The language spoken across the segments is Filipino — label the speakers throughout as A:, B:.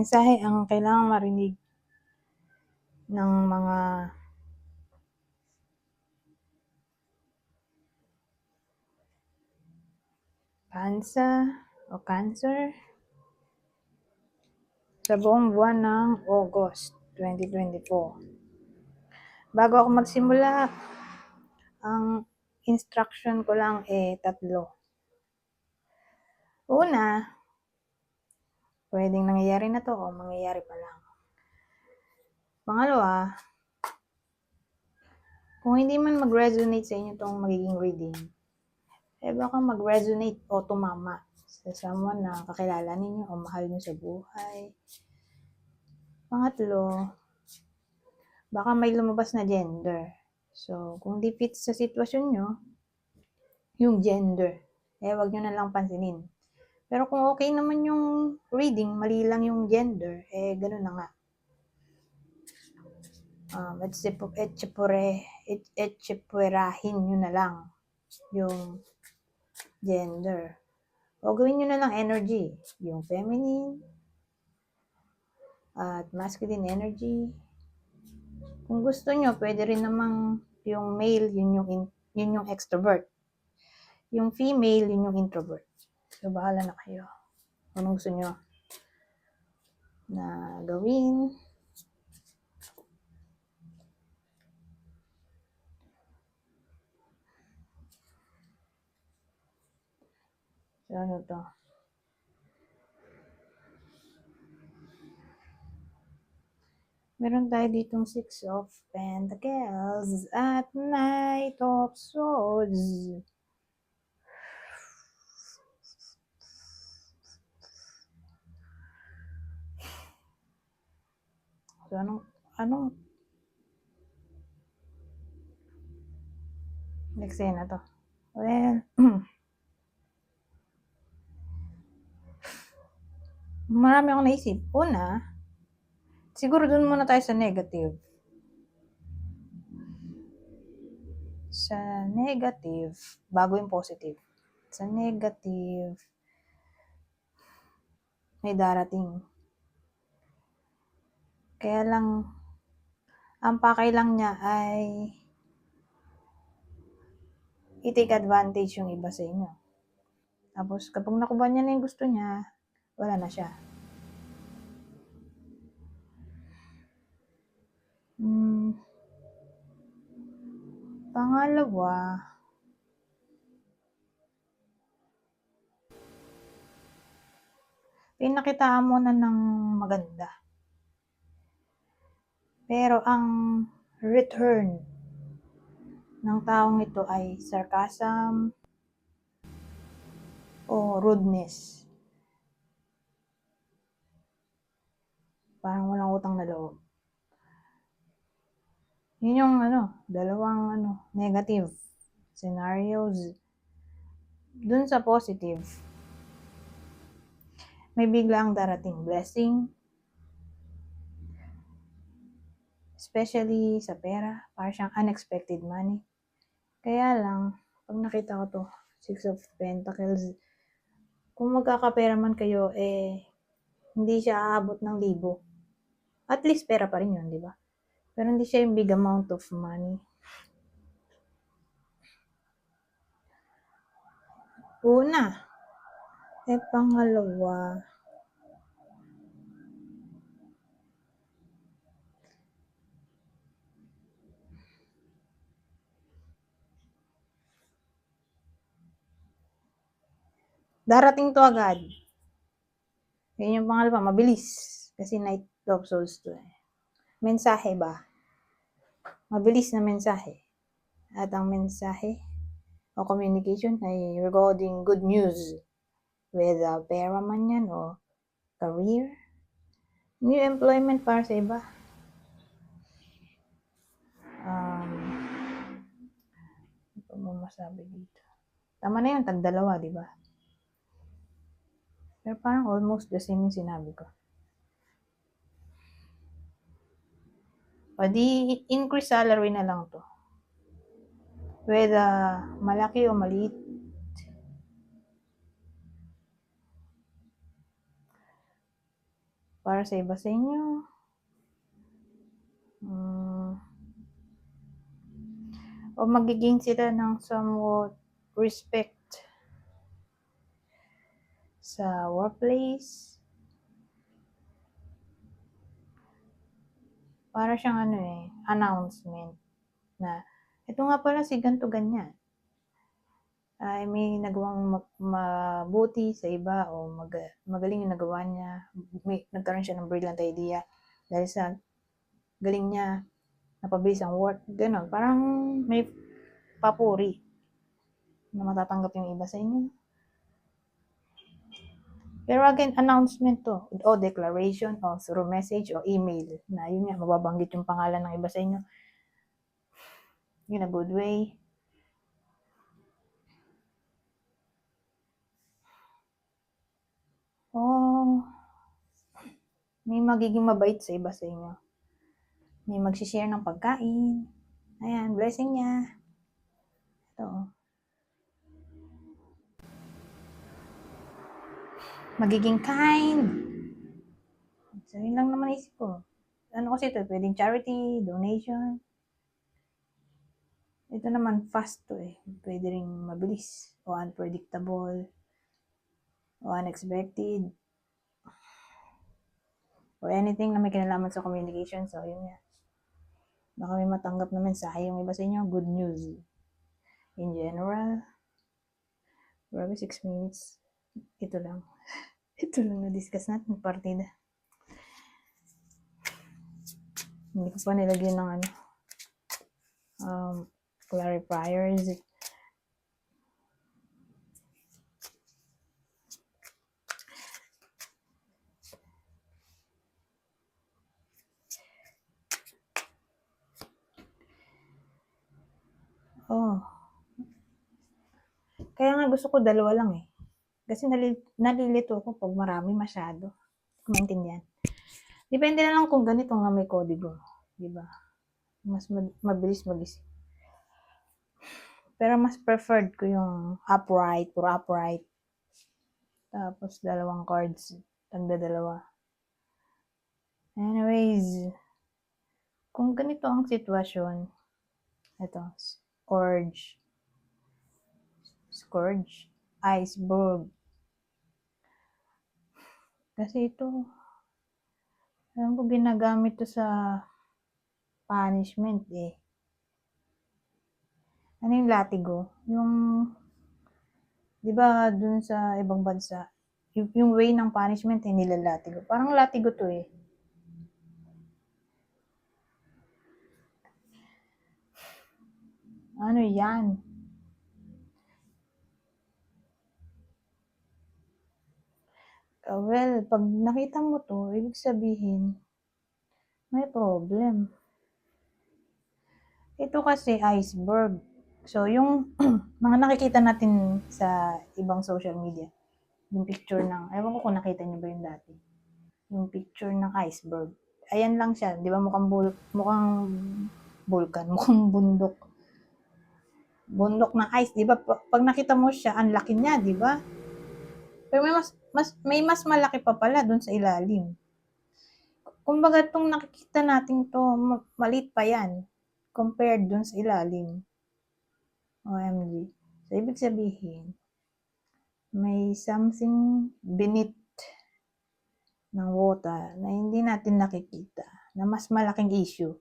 A: mensahe ang kailangang marinig ng mga cancer sa buong buwan ng August 2024. Bago ako magsimula, ang instruction ko lang tatlo. Una, pwedeng nangyayari na to o mangyayari pa lang. Pangalawa, kung hindi man mag-resonate sa inyo itong magiging reading, baka mag-resonate o tumama sa someone na kakilala ninyo o mahal nyo sa buhay. Pangatlo, baka may lumabas na gender. So, kung di fit sa sitwasyon nyo, yung gender, wag nyo na lang pansinin. Pero kung okay naman yung reading, mali lang yung gender, ganun na nga. Etsipurahin nyo na lang yung gender. O gawin nyo na lang energy, yung feminine at masculine energy. Kung gusto nyo, pwede rin namang yung male, yun yung extrovert. Yung female, yun yung introvert. So, bahala na kayo. Anong gusto nyo na gawin? So, ano to? Meron tayo ditong 6 of Pentacles at Knight of Swords. So, anong eksena to? Well, marami akong naisip. Una, siguro dun muna tayo sa negative. Sa negative, bago yung positive. Sa negative, may darating. Kaya lang, ang pakay lang niya ay i-take advantage yung iba sa inyo. Tapos, kapag nakuha niya na yung gusto niya, wala na siya. Pangalawa, pinakitaan mo na ng maganda. Pero ang return ng taong ito ay sarcasm o rudeness. Parang walang utang na loob. Yun yung dalawang negative scenarios. Dun sa positive, may biglang darating blessing, especially sa pera, parang siyang unexpected money. Kaya lang, pag nakita ko to, 6 of Pentacles, kung magkakapera man kayo, hindi siya aabot ng 1,000. At least pera pa rin yun, di ba? Pero hindi siya yung big amount of money. Una. Pangalawa, darating to agad. Yun yung pangalawa, mabilis. Kasi Knight of Swords to Mensahe ba? Mabilis na mensahe. At ang mensahe o communication ay regarding good news. Whether pera man yan o career. New employment para sa iba. Ano pa mo masabi dito? Tama na yun, tag-2, di ba? Pero parang almost the same yung sinabi ko. O di, increase salary na lang to. Whether malaki o maliit. para sa iba sa inyo. O magiging sila ng somewhat respect sa workplace. Para siyang announcement na ito nga pala si ganto ganyan. Ay may nagawang mabuti sa iba o magaling yung nagawa niya. Nagkaroon siya ng brilliant idea dahil sa galing niya, napabilis ang work, gano'n. Parang may papuri na matatanggap yung iba sa inyo. Pero again, announcement to, o declaration, o through message, o email, na yun nga, mababanggit yung pangalan ng iba sa inyo. In a good way. Oh, may magiging mabait sa iba sa inyo. May magsishare ng pagkain. Ayan, blessing niya. Ito. Magiging kind. So, yun lang naman isip ko. Ano kasi ito, pwedeng charity, donation. Ito naman, fast to eh. Pwede rin mabilis, o unpredictable, o unexpected, or anything na may kinalaman sa communication. So, yun nga. Baka may matanggap na mensahe yung iba sa inyo. Good news. In general. Grabe, 6 minutes. Ito lang. Ito lang na-discuss natin. Partida. Hindi ko pa nilagyan ng clarifiers. Oh. Kaya nga gusto ko dalawa lang eh. Kasi nalilito ko pag marami masyado. Kung maintindihan. Depende na lang kung ganito nga may kodigo. Diba? Mas mabilis mag-isip. Pero mas preferred ko yung upright, puro upright. Tapos dalawang cards, tagdadalawa. Anyways, kung ganito ang sitwasyon, ito, scourge, iceberg. Kasi ito, alam ko ginagamit to sa punishment eh. Ano yung latigo? Yung, di ba dun sa ibang bansa, yung way ng punishment eh, nila latigo. Parang latigo to eh. Ano yan? Well, pag nakita mo to, ibig sabihin, may problem. Ito kasi iceberg. So, yung mga nakikita natin sa ibang social media, yung picture ng, ewan ko kung nakita niyo ba yung dati, yung picture ng iceberg. Ayan lang siya, di ba mukhang vulkan, mukhang bundok. Bundok ng ice, di ba? Pag nakita mo siya, ang laki niya, di ba? Pero may mas malaki pa pala dun sa ilalim. Kumbaga itong nakikita natin to, maliit pa yan compared dun sa ilalim. OMG. So, ibig sabihin, may something beneath ng water na hindi natin nakikita, na mas malaking issue.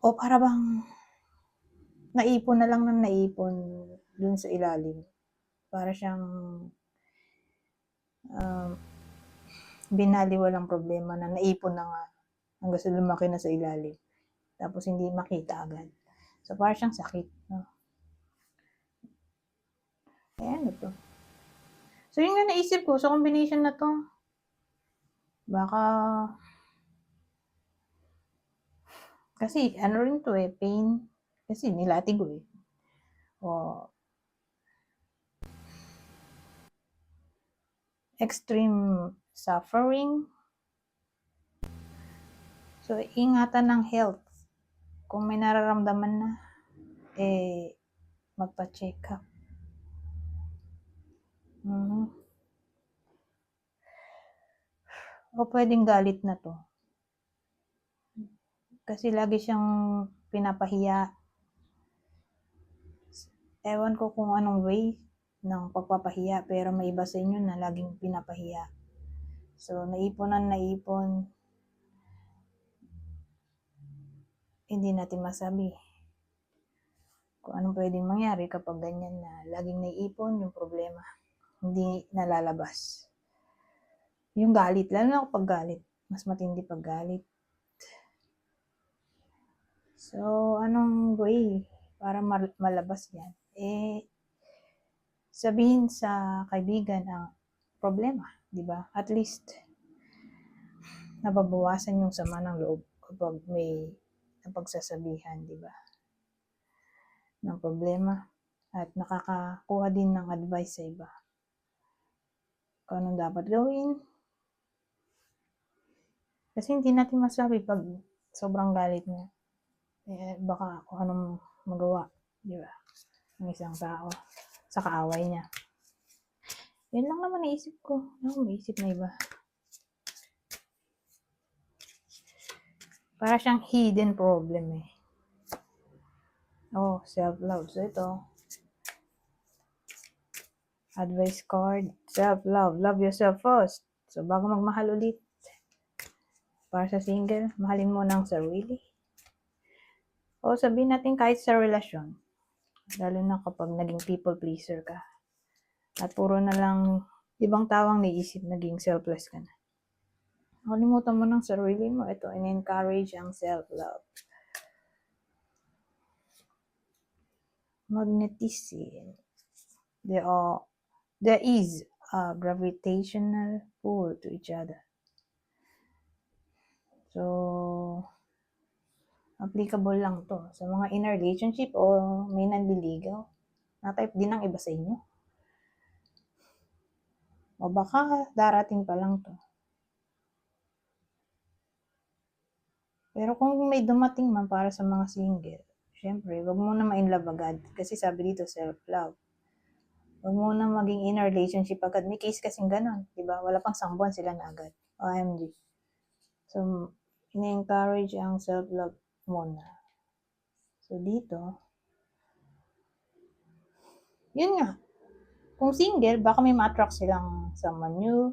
A: O para bang naipon na lang ng naipon dun sa ilalim. Para siyang binaliwalang problema na naipon na nga hanggang sa lumaki na sa ilalim. Tapos hindi makita agad. So, para siyang sakit. No? Ayan, ito. So, yun nga naisip ko sa combination na to. Baka, kasi ano rin to eh, pain. Kasi nilatigo eh. O, extreme suffering. So, ingatan ng health. Kung may nararamdaman na, magpa-check up. . O pwedeng galit na to. Kasi lagi siyang pinapahiya. Ewan ko kung anong way ng pagpapahiya, pero may iba sa inyo na laging pinapahiya. So, naipon, hindi natin masabi kung anong pwedeng mangyari kapag ganyan na laging naiipon yung problema, hindi nalalabas. Yung galit, lalo na kapag galit, mas matindi pag galit. So, anong way para malabas yan? Sabihin sa kaibigan ang problema, di ba? At least, nababawasan yung sama ng loob kapag may napagsasabihan, di ba? Ng problema. At nakakakuha din ng advice sa iba. Kung anong dapat gawin. Kasi hindi natin masabi pag sobrang galit niya. Baka kung anong magawa, di ba? Ng isang tao sa kaaway niya. Yan lang naman naisip ko. Ano maisip na iba? Para siyang hidden problem eh. Oh, self-love. So ito, advice card, self-love. Love yourself first. So bago magmahal ulit, para sa single, mahalin mo ng sarili. O sabihin natin kahit sa relasyon, lalo na kapag naging people pleaser ka. At puro na lang ibang tawang naisip, naging selfless ka na. Nakalimutan mo ng sarili mo. Ito, in-encourage ang self-love. Magnetism. There is a gravitational pull to each other. So, applicable lang to sa mga in a relationship o may nanliligaw. Na-type din ng iba sa inyo. O baka darating pa lang to. Pero kung may dumating man para sa mga single, syempre, wag mo na ma-inlove agad. Kasi sabi dito, self-love. Wag mo na maging in a relationship agad. May case kasing ganon, di ba? Wala pang buwan sila na agad. OMG. So, ina-encourage ang self-love muna. So, dito, yun nga. Kung single, baka may ma-attract silang someone new.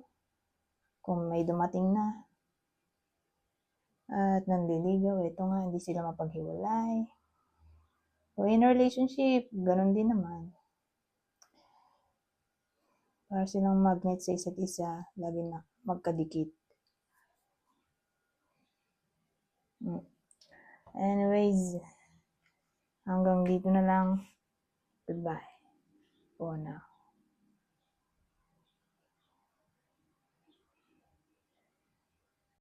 A: Kung may dumating na. At nanliligaw, ito nga, hindi sila mapaghiwalay. So, in a relationship, ganun din naman. Para silang magnet sa isa't isa, lagi na magkadikit. Anyways, hanggang dito na lang. Goodbye for now.